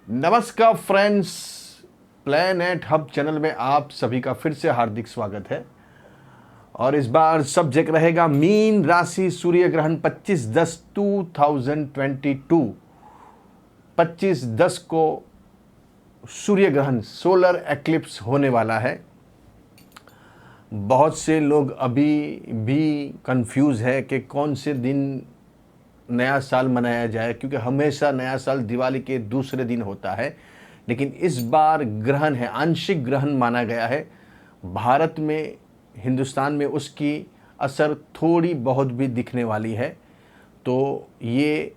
नमस्कार friends, planet hub channel में आप सभी का फिर से हार्दिक स्वागत है। और इस बार सब्जेक्ट रहेगा मीन राशि सूर्य ग्रहण 25/10/2022। 25/10 को सूर्य ग्रहण सोलर एक्लिप्स होने वाला है। बहुत से लोग अभी भी कंफ्यूज है कि कौन से दिन नया साल मनाया जाए, क्योंकि हमेशा नया साल दिवाली के दूसरे दिन होता है। लेकिन इस बार ग्रहण है, आंशिक ग्रहण माना गया है। भारत में, हिंदुस्तान में उसकी असर थोड़ी बहुत भी दिखने वाली है। तो ये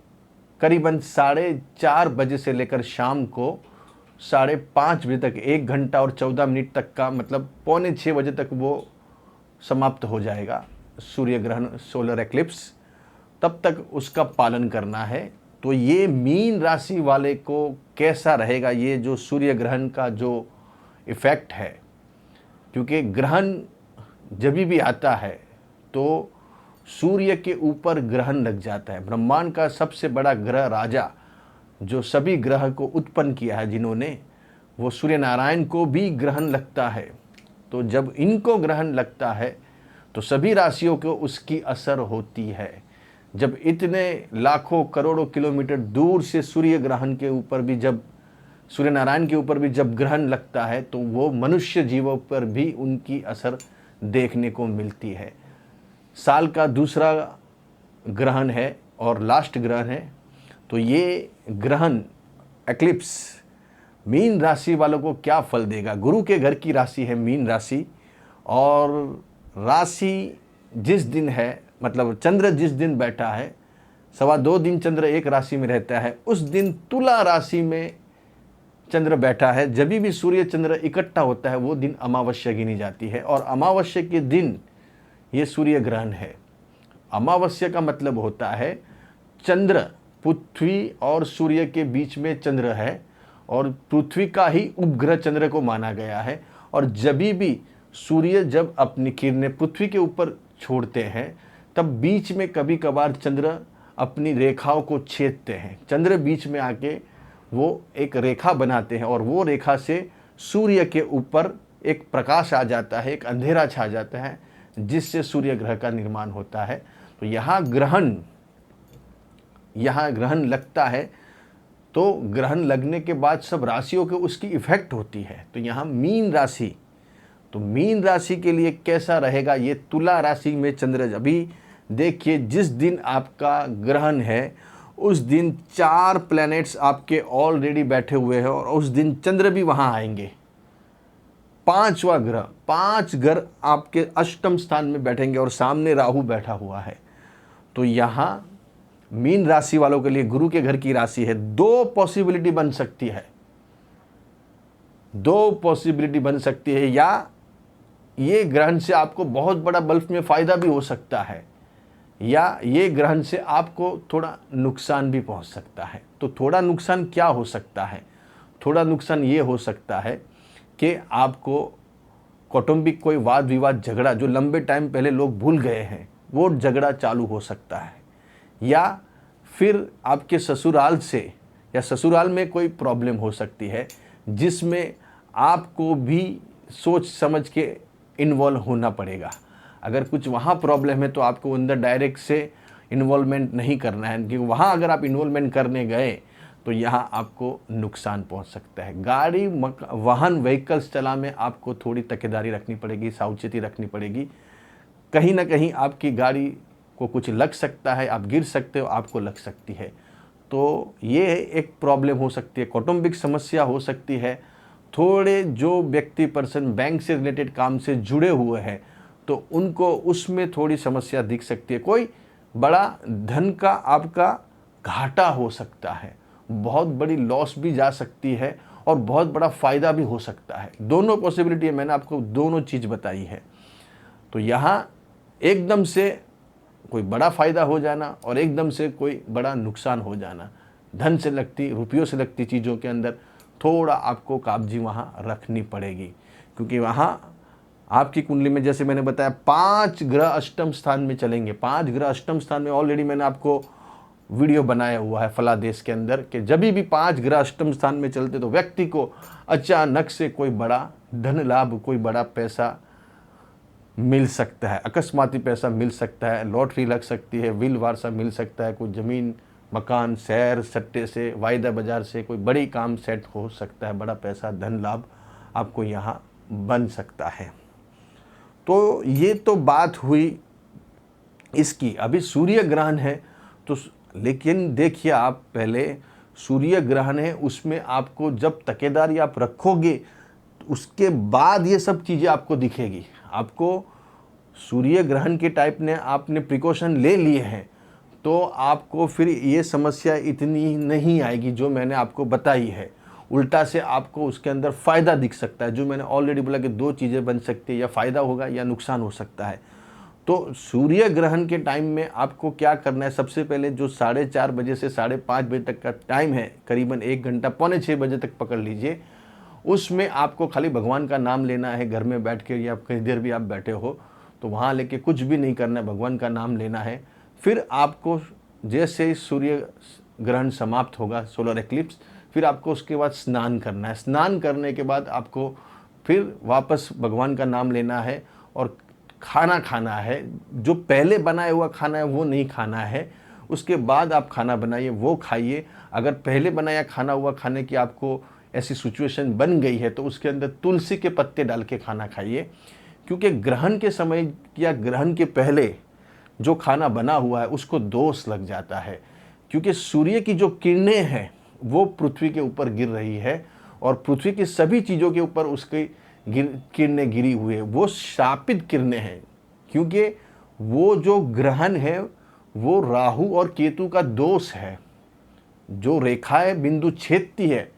करीबन 4:30 से लेकर शाम को 5:30 बजे तक, 1 घंटा और 14 मिनट तक का, मतलब 5:45 तक वो समाप्त हो जाएगा सूर्य ग्रहण, सोलर एक्लिप्स। तब तक उसका पालन करना है। तो ये मीन राशि वाले को कैसा रहेगा ये जो सूर्य ग्रहण का जो इफ़ेक्ट है, क्योंकि ग्रहण जब भी आता है तो सूर्य के ऊपर ग्रहण लग जाता है। ब्रह्मांड का सबसे बड़ा ग्रह राजा, जो सभी ग्रह को उत्पन्न किया है जिन्होंने, वो सूर्य नारायण को भी ग्रहण लगता है। तो जब इनको ग्रहण लगता है तो सभी राशियों को उसकी असर होती है। जब इतने लाखों करोड़ों किलोमीटर दूर से सूर्य ग्रहण के ऊपर भी, जब सूर्य नारायण के ऊपर भी जब ग्रहण लगता है तो वो मनुष्य जीवों पर भी उनकी असर देखने को मिलती है। साल का दूसरा ग्रहण है और लास्ट ग्रहण है। तो ये ग्रहण एक्लिप्स मीन राशि वालों को क्या फल देगा। गुरु के घर की राशि है मीन राशि, और राशि जिस दिन है, मतलब चंद्र जिस दिन बैठा है, 2.25 दिन चंद्र एक राशि में रहता है, उस दिन तुला राशि में चंद्र बैठा है। जब भी सूर्य चंद्र इकट्ठा होता है वो दिन अमावस्या गिनी जाती है, और अमावस्या के दिन ये सूर्य ग्रहण है। अमावस्या का मतलब होता है चंद्र, पृथ्वी और सूर्य के बीच में चंद्र है, और पृथ्वी का ही उपग्रह चंद्र को माना गया है। और जब भी सूर्य जब अपनी किरणें पृथ्वी के ऊपर छोड़ते हैं, तब बीच में कभी कभार चंद्र अपनी रेखाओं को छेदते हैं। चंद्र बीच में आके वो एक रेखा बनाते हैं, और वो रेखा से सूर्य के ऊपर एक प्रकाश आ जाता है, एक अंधेरा छा जाता है, जिससे सूर्य ग्रह का निर्माण होता है। तो यहाँ ग्रहण लगता है, तो ग्रहण लगने के बाद सब राशियों के उसकी इफेक्ट होती है। तो यहाँ मीन राशि, तो मीन राशि के लिए कैसा रहेगा। ये तुला राशि में चंद्र, अभी देखिए जिस दिन आपका ग्रहण है उस दिन 4 प्लैनेट्स आपके ऑलरेडी बैठे हुए हैं, और उस दिन चंद्र भी वहाँ आएंगे। 5वां ग्रह, 5 ग्रह आपके अष्टम स्थान में बैठेंगे, और सामने राहु बैठा हुआ है। तो यहाँ मीन राशि वालों के लिए, गुरु के घर की राशि है, 2 पॉसिबिलिटी बन सकती है। 2 पॉसिबिलिटी बन सकती है, या ये ग्रहण से आपको बहुत बड़ा बल्क में फ़ायदा भी हो सकता है, या ये ग्रहण से आपको थोड़ा नुकसान भी पहुंच सकता है। तो थोड़ा नुकसान क्या हो सकता है? थोड़ा नुकसान ये हो सकता है कि आपको कौटुंबिक कोई वाद विवाद, झगड़ा जो लंबे टाइम पहले लोग भूल गए हैं, वो झगड़ा चालू हो सकता है। या फिर आपके ससुराल से, या ससुराल में कोई प्रॉब्लम हो सकती है, जिसमें आपको भी सोच समझ के इन्वॉल्व होना पड़ेगा। अगर कुछ वहाँ प्रॉब्लम है तो आपको अंदर डायरेक्ट से इन्वॉल्वमेंट नहीं करना है, क्योंकि वहाँ अगर आप इन्वॉल्वमेंट करने गए तो यहाँ आपको नुकसान पहुँच सकता है। गाड़ी, वाहन, व्हीकल्स चला में आपको थोड़ी तकेदारी रखनी पड़ेगी, सावचेती रखनी पड़ेगी। कहीं ना कहीं आपकी गाड़ी को कुछ लग सकता है, आप गिर सकते हो, आपको लग सकती है। तो ये एक प्रॉब्लम हो सकती है। कौटुंबिक समस्या हो सकती है। थोड़े जो व्यक्ति पर्सन बैंक से रिलेटेड काम से जुड़े हुए हैं, तो उनको उसमें थोड़ी समस्या दिख सकती है। कोई बड़ा धन का आपका घाटा हो सकता है, बहुत बड़ी लॉस भी जा सकती है, और बहुत बड़ा फ़ायदा भी हो सकता है। दोनों पॉसिबिलिटी है, मैंने आपको दोनों चीज़ बताई है। तो यहाँ एकदम से कोई बड़ा फ़ायदा हो जाना, और एकदम से कोई बड़ा नुकसान हो जाना। धन से लगती, रुपयों से लगती चीज़ों के अंदर थोड़ा आपको काबजी वहाँ रखनी पड़ेगी, क्योंकि वहाँ आपकी कुंडली में, जैसे मैंने बताया, 5 ग्रह अष्टम स्थान में चलेंगे। 5 ग्रह अष्टम स्थान में ऑलरेडी मैंने आपको वीडियो बनाया हुआ है फलादेश के अंदर कि जब भी 5 ग्रह अष्टम स्थान में चलते तो व्यक्ति को अचानक से कोई बड़ा धन लाभ, कोई बड़ा पैसा मिल सकता है, अकस्माती पैसा मिल सकता है, लॉटरी लग सकती है, विल वारसा मिल सकता है, कोई ज़मीन मकान शेयर सट्टे से, वायदा बाजार से कोई बड़ी काम सेट हो सकता है, बड़ा पैसा धन लाभ आपको यहाँ बन सकता है। तो ये तो बात हुई इसकी। अभी सूर्य ग्रहण है तो लेकिन देखिए आप पहले सूर्य ग्रहण है, उसमें आपको जब तकेदारी आप रखोगे तो उसके बाद ये सब चीज़ें आपको दिखेगी। आपको सूर्य ग्रहण के टाइप ने आपने प्रिकॉशन ले लिए हैं तो आपको फिर ये समस्या इतनी नहीं आएगी जो मैंने आपको बताई है। उल्टा से आपको उसके अंदर फ़ायदा दिख सकता है, जो मैंने ऑलरेडी बोला कि 2 चीज़ें बन सकती है, या फ़ायदा होगा या नुकसान हो सकता है। तो सूर्य ग्रहण के टाइम में आपको क्या करना है, सबसे पहले जो 4:30 बजे से 5:30 बजे तक का टाइम है, करीबन 1 घंटा, पौने 6 बजे तक पकड़ लीजिए, उसमें आपको खाली भगवान का नाम लेना है। घर में बैठ के या कहीं देर भी आप बैठे हो तो वहाँ लेके कुछ भी नहीं करना है, भगवान का नाम लेना है। फिर आपको जैसे ही सूर्य ग्रहण समाप्त होगा, सोलर एक्लिप्स, फिर आपको उसके बाद स्नान करना है। स्नान करने के बाद आपको फिर वापस भगवान का नाम लेना है और खाना खाना है। जो पहले बनाया हुआ खाना है वो नहीं खाना है, उसके बाद आप खाना बनाइए वो खाइए। अगर पहले बनाया खाना हुआ खाने की आपको ऐसी सिचुएशन बन गई है तो उसके अंदर तुलसी के पत्ते डाल के खाना खाइए, क्योंकि ग्रहण के समय या ग्रहण के पहले जो खाना बना हुआ है उसको दोष लग जाता है, क्योंकि सूर्य की जो किरणें हैं वो पृथ्वी के ऊपर गिर रही है और पृथ्वी की सभी चीज़ों के ऊपर उसकी किरणें गिरी हुई है। वो शापित किरणें हैं, क्योंकि वो जो ग्रहण है वो राहु और केतु का दोष है। जो रेखाएं बिंदु छेदती है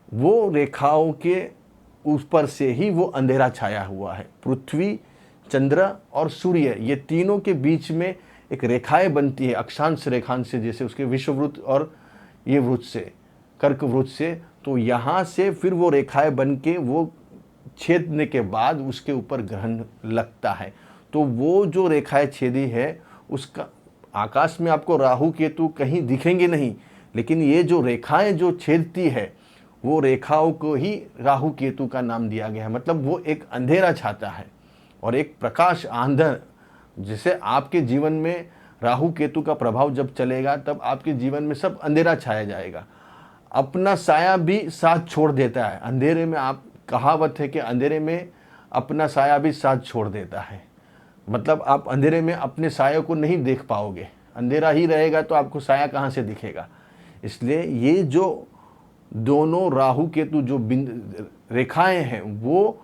वो रेखाओं के ऊपर से ही वो अंधेरा छाया हुआ है। पृथ्वी, चंद्र और सूर्य, ये तीनों के बीच में एक रेखाएं बनती है, अक्षांश रेखांश से, जैसे उसके विषुववृत्त और ये वृत्त से, कर्क वृत्त से। तो यहाँ से फिर वो रेखाएं बन के वो छेदने के बाद उसके ऊपर ग्रहण लगता है। तो वो जो रेखाएं छेदी है उसका आकाश में आपको राहु केतु कहीं दिखेंगे नहीं, लेकिन ये जो रेखाएं जो छेदती है वो रेखाओं को ही राहु केतु का नाम दिया गया है। मतलब वो एक अंधेरा छाता है और एक प्रकाश आंधर। जैसे आपके जीवन में राहु केतु का प्रभाव जब चलेगा तब आपके जीवन में सब अंधेरा छाया जाएगा, अपना साया भी साथ छोड़ देता है अंधेरे में। आप कहावत है कि अंधेरे में अपना साया भी साथ छोड़ देता है। मतलब आप अंधेरे में अपने साये को नहीं देख पाओगे, अंधेरा ही रहेगा तो आपको साया कहाँ से दिखेगा। इसलिए ये जो दोनों राहु केतु जो रेखाएं हैं वो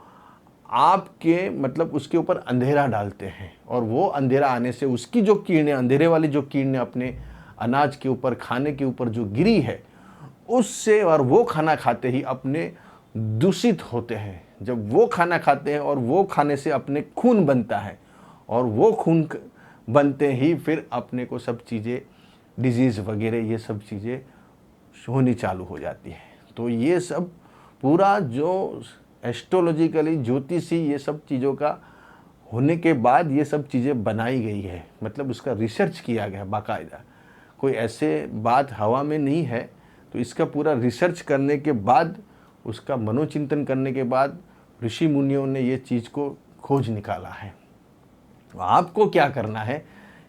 आपके मतलब उसके ऊपर अंधेरा डालते हैं, और वो अंधेरा आने से उसकी जो किरणें, अंधेरे वाली जो किरणें अपने अनाज के ऊपर, खाने के ऊपर जो गिरी है उससे, और वो खाना खाते ही अपने दूषित होते हैं। जब वो खाना खाते हैं और वो खाने से अपने खून बनता है, और वो खून बनते ही फिर अपने को सब चीज़ें, डिजीज़ वगैरह ये सब चीज़ें होनी चालू हो जाती है। तो ये सब पूरा जो एस्ट्रोलॉजिकली, ज्योतिषी, ये सब चीज़ों का होने के बाद ये सब चीज़ें बनाई गई है। मतलब उसका रिसर्च किया गया बाकायदा, कोई ऐसे बात हवा में नहीं है। तो इसका पूरा रिसर्च करने के बाद, उसका मनोचिंतन करने के बाद ऋषि मुनियों ने ये चीज़ को खोज निकाला है। आपको क्या करना है,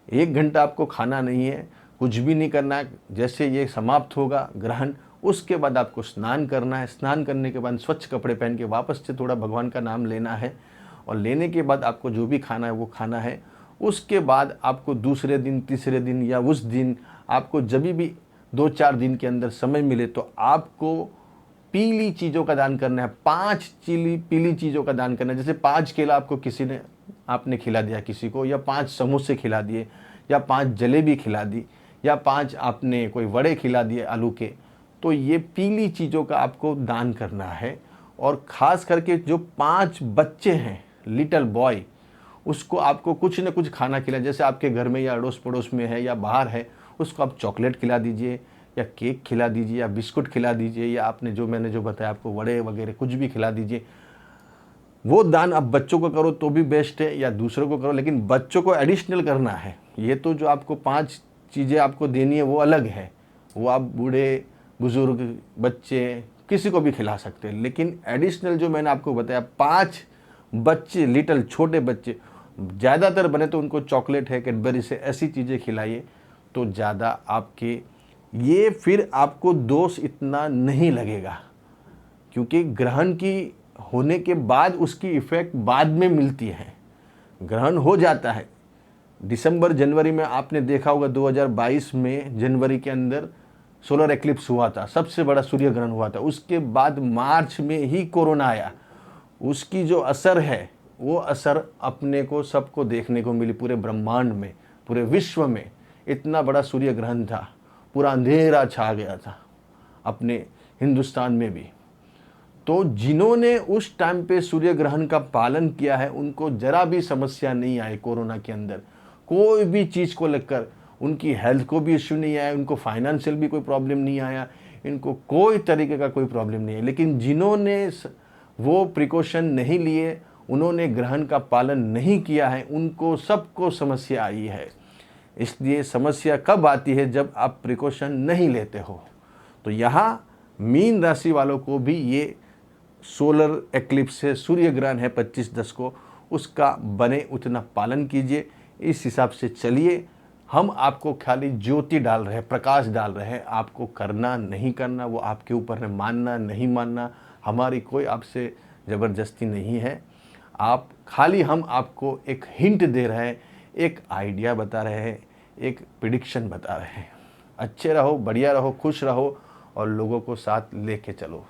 1 घंटा आपको खाना नहीं है, कुछ भी नहीं करना है। जैसे ये समाप्त होगा ग्रहण, उसके बाद आपको स्नान करना है। स्नान करने के बाद स्वच्छ कपड़े पहन के वापस से थोड़ा भगवान का नाम लेना है, और लेने के बाद आपको जो भी खाना है वो खाना है। उसके बाद आपको दूसरे दिन, तीसरे दिन या उस दिन आपको जब भी 2-4 दिन के अंदर समय मिले तो आपको पीली चीज़ों का दान करना है। 5 पीली चीज़ों का दान करना है। जैसे 5 केला आपको किसी ने, आपने खिला दिया किसी को, या 5 समोसे खिला दिए, या 5 जलेबी खिला दी, या 5 आपने कोई वड़े खिला दिए आलू के। तो ये पीली चीज़ों का आपको दान करना है। और ख़ास करके जो 5 बच्चे हैं, लिटिल बॉय, उसको आपको कुछ न कुछ खाना खिलाए। जैसे आपके घर में या अड़ोस पड़ोस में है या बाहर है, उसको आप चॉकलेट खिला दीजिए, या केक खिला दीजिए, या बिस्कुट खिला दीजिए, या आपने जो मैंने जो बताया आपको वड़े वगैरह कुछ भी खिला दीजिए। वो दान अब बच्चों को करो तो भी बेस्ट है, या दूसरों को करो, लेकिन बच्चों को एडिशनल करना है। ये तो जो आपको 5 चीज़ें आपको देनी है वो अलग है, वो आप बूढ़े बुज़ुर्ग बच्चे किसी को भी खिला सकते हैं। लेकिन एडिशनल जो मैंने आपको बताया 5 बच्चे, लिटल छोटे बच्चे, ज़्यादातर बने तो उनको चॉकलेट है, कैडबरी से ऐसी चीज़ें खिलाइए तो ज़्यादा आपके ये फिर आपको दोष इतना नहीं लगेगा, क्योंकि ग्रहण की होने के बाद उसकी इफ़ेक्ट बाद में मिलती है। ग्रहण हो जाता है दिसंबर जनवरी में, आपने देखा होगा 2022 में जनवरी के अंदर सोलर एक्लिप्स हुआ था, सबसे बड़ा सूर्य ग्रहण हुआ था। उसके बाद मार्च में ही कोरोना आया, उसकी जो असर है वो असर अपने को सबको देखने को मिली पूरे ब्रह्मांड में, पूरे विश्व में। इतना बड़ा सूर्य ग्रहण था, पूरा अंधेरा छा गया था अपने हिंदुस्तान में भी। तो जिन्होंने उस टाइम पे सूर्य ग्रहण का पालन किया है उनको जरा भी समस्या नहीं आई कोरोना के अंदर, कोई भी चीज़ को लेकर उनकी हेल्थ को भी इश्यू नहीं आया, उनको फाइनेंशियल भी कोई प्रॉब्लम नहीं आया, इनको कोई तरीके का कोई प्रॉब्लम नहीं है। लेकिन जिन्होंने वो प्रिकॉशन नहीं लिए, उन्होंने ग्रहण का पालन नहीं किया है, उनको सबको समस्या आई है। इसलिए समस्या कब आती है? जब आप प्रिकॉशन नहीं लेते हो। तो यहाँ मीन राशि वालों को भी ये सोलर एक्लिप्स है, सूर्य ग्रहण है 25/10 को, उसका बने उतना पालन कीजिए, इस हिसाब से चलिए। हम आपको खाली ज्योति डाल रहे हैं, प्रकाश डाल रहे हैं, आपको करना नहीं करना वो आपके ऊपर है, मानना नहीं मानना हमारी कोई आपसे ज़बरदस्ती नहीं है। आप खाली हम आपको एक हिंट दे रहे हैं, एक आइडिया बता रहे हैं, एक प्रिडिक्शन बता रहे हैं। अच्छे रहो, बढ़िया रहो, खुश रहो और लोगों को साथ लेके चलो।